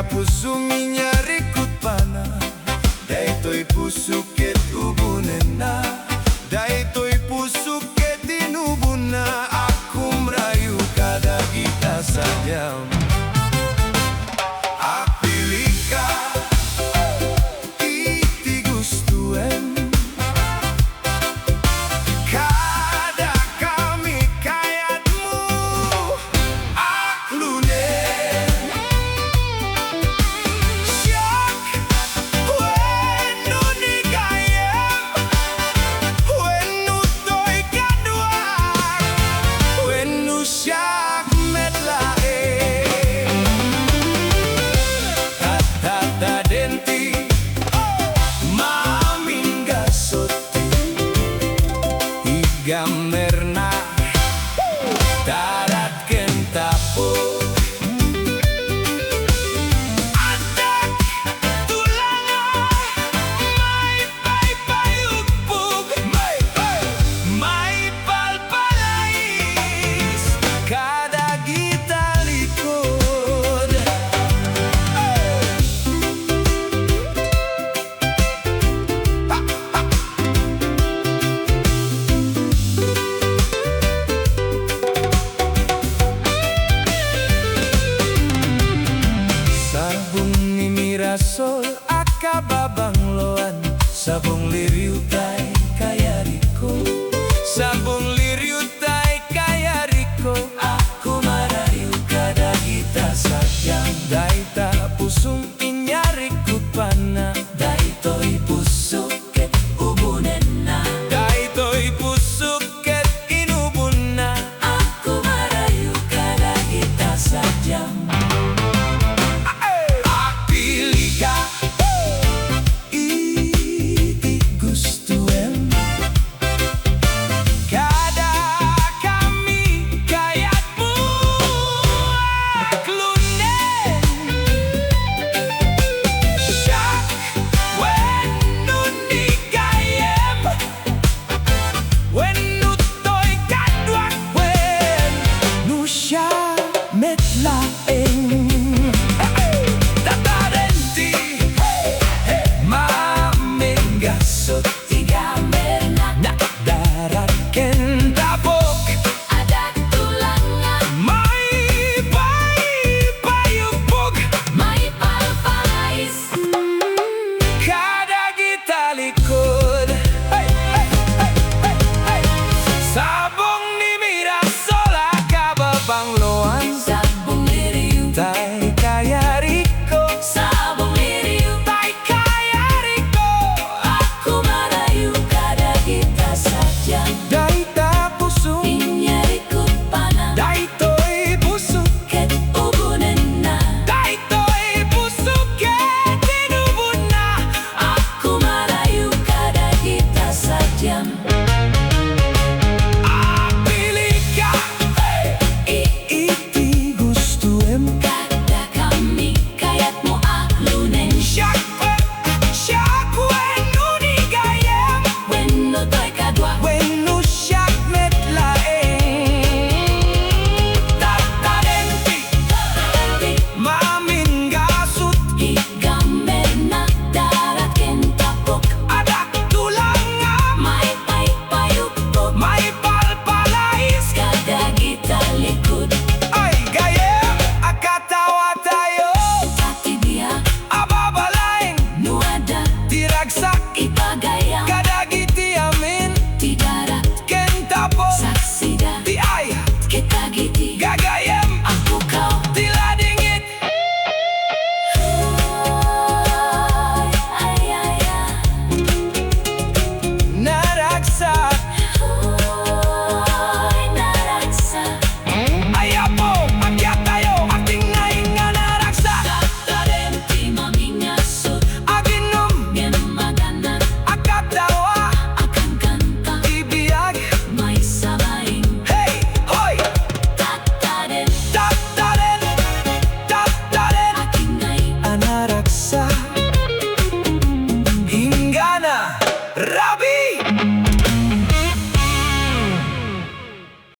puso minya rikut pana. Daytoy puso ket ubunen na. Daytoy puso ket tinubun na. Aku merayu kada kita sadyam. Apilika iti gustuen. Kada kami kayatmu aklunen. Syak wenu nikayem. Wenu toy kaduak. Wenu syak metlae. Tata denti mamingga soti. Igamerna darat kentapo. Adak tulanga may paypayugpug. May palpalais kada kita likod. Sabong ni Mirasol akababangloan. Sabong liriw tay kayariko. Sabong